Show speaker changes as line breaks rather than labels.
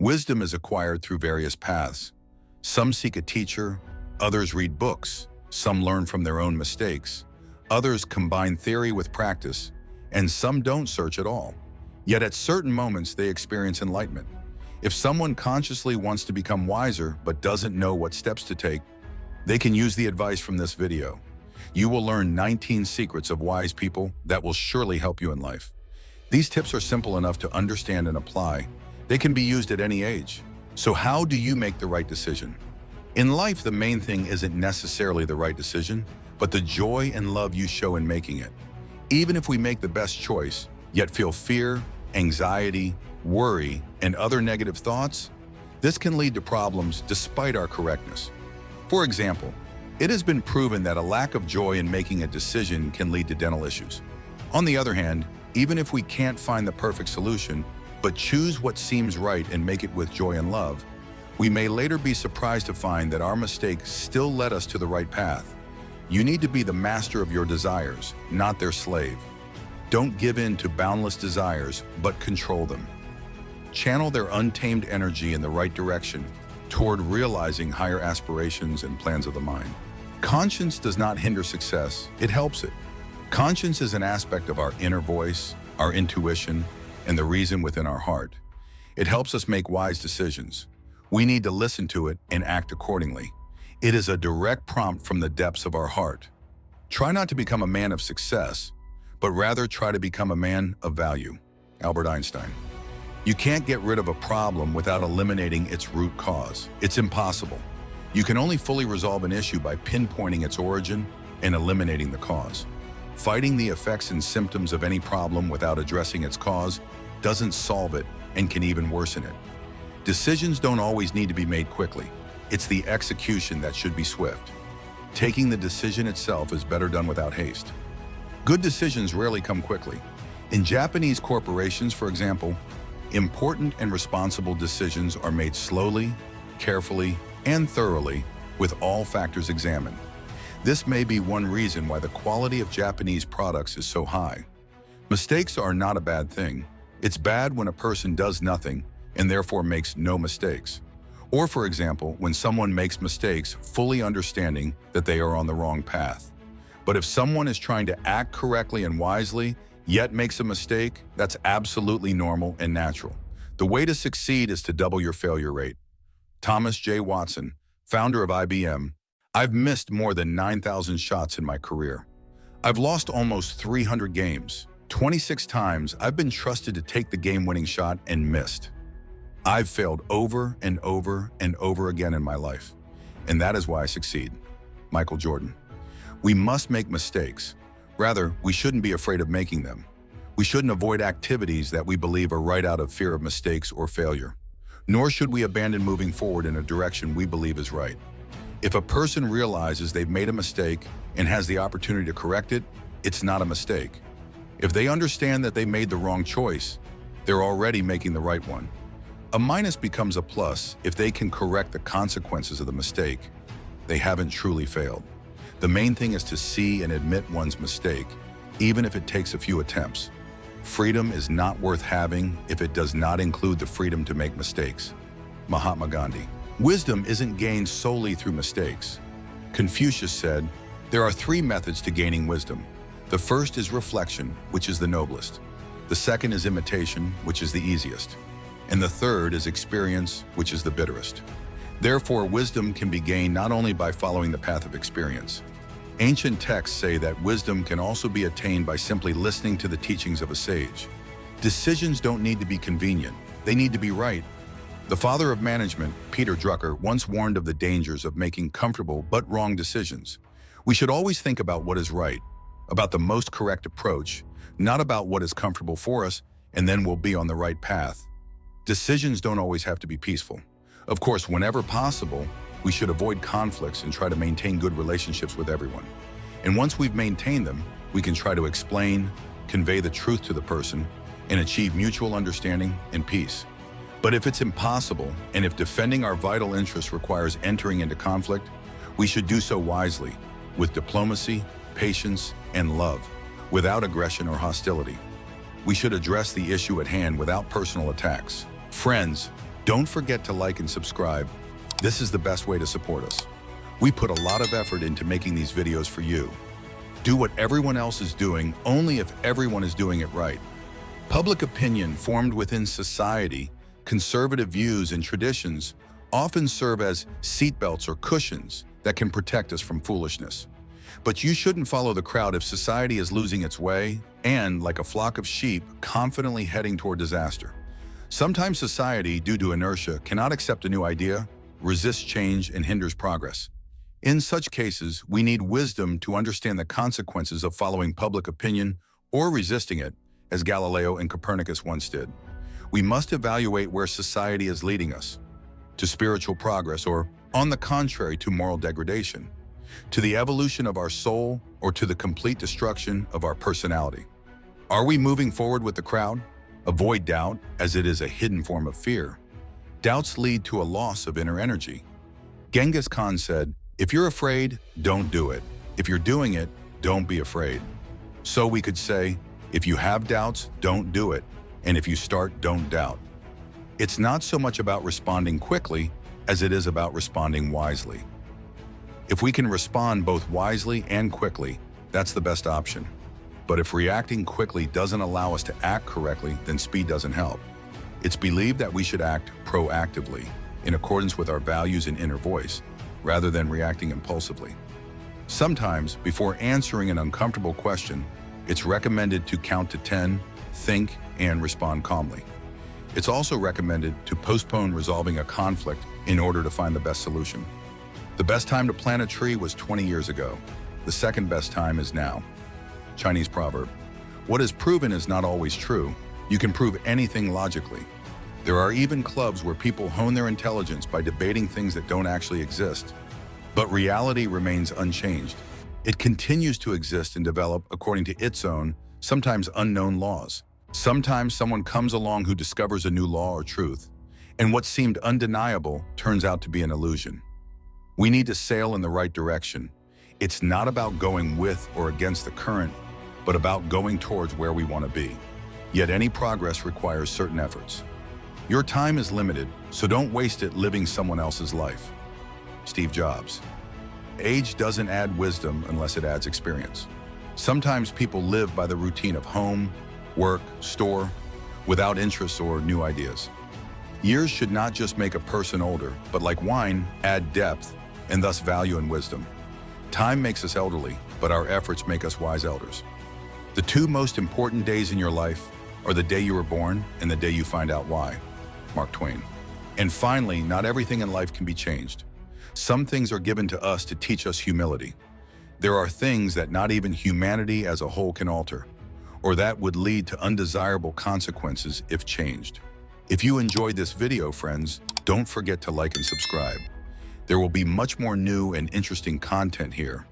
Wisdom is acquired through various paths. Some seek a teacher, others read books, some learn from their own mistakes, others combine theory with practice, and some don't search at all. Yet at certain moments they experience enlightenment. If someone consciously wants to become wiser but doesn't know what steps to take, they can use the advice from this video. You will learn 19 secrets of wise people that will surely help you in life. These tips are simple enough to understand and apply. They can be used at any age. So how do you make the right decision? In life, the main thing isn't necessarily the right decision, but the joy and love you show in making it. Even if we make the best choice, yet feel fear, anxiety, worry, and other negative thoughts, this can lead to problems despite our correctness. For example, it has been proven that a lack of joy in making a decision can lead to dental issues. On the other hand, even if we can't find the perfect solution, but choose what seems right and make it with joy and love, we may later be surprised to find that our mistake still led us to the right path. You need to be the master of your desires, not their slave. Don't give in to boundless desires, but control them. Channel their untamed energy in the right direction toward realizing higher aspirations and plans of the mind. Conscience does not hinder success, it helps it. Conscience is an aspect of our inner voice, our intuition, and the reason within our heart. It helps us make wise decisions. We need to listen to it and act accordingly. It is a direct prompt from the depths of our heart. Try not to become a man of success, but rather try to become a man of value. Albert Einstein. You can't get rid of a problem without eliminating its root cause. It's impossible. You can only fully resolve an issue by pinpointing its origin and eliminating the cause. Fighting the effects and symptoms of any problem without addressing its cause doesn't solve it and can even worsen it. Decisions don't always need to be made quickly. It's the execution that should be swift. Taking the decision itself is better done without haste. Good decisions rarely come quickly. In Japanese corporations, for example, important and responsible decisions are made slowly, carefully, and thoroughly, with all factors examined. This may be one reason why the quality of Japanese products is so high. Mistakes are not a bad thing. It's bad when a person does nothing and therefore makes no mistakes. Or, for example, when someone makes mistakes fully understanding that they are on the wrong path. But if someone is trying to act correctly and wisely, yet makes a mistake, that's absolutely normal and natural. The way to succeed is to double your failure rate. Thomas J. Watson, founder of IBM. I've missed more than 9,000 shots in my career. I've lost almost 300 games. 26 times I've been trusted to take the game-winning shot and missed. I've failed over and over and over again in my life, and that is why I succeed. Michael Jordan. We must make mistakes. Rather, we shouldn't be afraid of making them. We shouldn't avoid activities that we believe are right out of fear of mistakes or failure. Nor should we abandon moving forward in a direction we believe is right. If a person realizes they've made a mistake and has the opportunity to correct it, it's not a mistake. If they understand that they made the wrong choice, they're already making the right one. A minus becomes a plus if they can correct the consequences of the mistake. They haven't truly failed. The main thing is to see and admit one's mistake, even if it takes a few attempts. Freedom is not worth having if it does not include the freedom to make mistakes. Mahatma Gandhi. Wisdom isn't gained solely through mistakes. Confucius said, there are 3 methods to gaining wisdom. The first is reflection, which is the noblest. The second is imitation, which is the easiest. And the third is experience, which is the bitterest. Therefore, wisdom can be gained not only by following the path of experience. Ancient texts say that wisdom can also be attained by simply listening to the teachings of a sage. Decisions don't need to be convenient, they need to be right. The father of management, Peter Drucker, once warned of the dangers of making comfortable but wrong decisions. We should always think about what is right, about the most correct approach, not about what is comfortable for us, and then we'll be on the right path. Decisions don't always have to be peaceful. Of course, whenever possible, we should avoid conflicts and try to maintain good relationships with everyone. And once we've maintained them, we can try to explain, convey the truth to the person, and achieve mutual understanding and peace. But if it's impossible, and if defending our vital interests requires entering into conflict, we should do so wisely, with diplomacy, patience, and love, without aggression or hostility. We should address the issue at hand without personal attacks. Friends, Don't forget to like and subscribe. This is the best way to support us. We put a lot of effort into making these videos for you. Do what everyone else is doing only if everyone is doing it right. Public opinion formed within society, conservative views and traditions often serve as seatbelts or cushions that can protect us from foolishness. But you shouldn't follow the crowd if society is losing its way and, like a flock of sheep, confidently heading toward disaster. Sometimes society, due to inertia, cannot accept a new idea, resists change, and hinders progress. In such cases, we need wisdom to understand the consequences of following public opinion or resisting it, as Galileo and Copernicus once did. We must evaluate where society is leading us, to spiritual progress or, on the contrary, to moral degradation, to the evolution of our soul or to the complete destruction of our personality. Are we moving forward with the crowd? Avoid doubt, as it is a hidden form of fear. Doubts lead to a loss of inner energy. Genghis Khan said, "If you're afraid, don't do it. If you're doing it, don't be afraid." So we could say, if you have doubts, don't do it. And if you start, don't doubt. It's not so much about responding quickly as it is about responding wisely. If we can respond both wisely and quickly, that's the best option. But if reacting quickly doesn't allow us to act correctly, then speed doesn't help. It's believed that we should act proactively, in accordance with our values and inner voice, rather than reacting impulsively. Sometimes, before answering an uncomfortable question, it's recommended to count to 10, think, and respond calmly. It's also recommended to postpone resolving a conflict in order to find the best solution. The best time to plant a tree was 20 years ago. The second best time is now. Chinese proverb. What is proven is not always true. You can prove anything logically. There are even clubs where people hone their intelligence by debating things that don't actually exist. But reality remains unchanged. It continues to exist and develop according to its own, sometimes unknown laws. Sometimes someone comes along who discovers a new law or truth, and what seemed undeniable turns out to be an illusion. We need to sail in the right direction. It's not about going with or against the current, but about going towards where we want to be. Yet any progress requires certain efforts. Your time is limited, so don't waste it living someone else's life. Steve Jobs. Age doesn't add wisdom unless it adds experience. Sometimes people live by the routine of home, work, store, without interests or new ideas. Years should not just make a person older, but like wine, add depth and thus value and wisdom. Time makes us elderly, but our efforts make us wise elders. The two most important days in your life are the day you were born and the day you find out why. Mark Twain. And finally, not everything in life can be changed. Some things are given to us to teach us humility. There are things that not even humanity as a whole can alter, or that would lead to undesirable consequences if changed. If you enjoyed this video, friends, don't forget to like and subscribe. There will be much more new and interesting content here.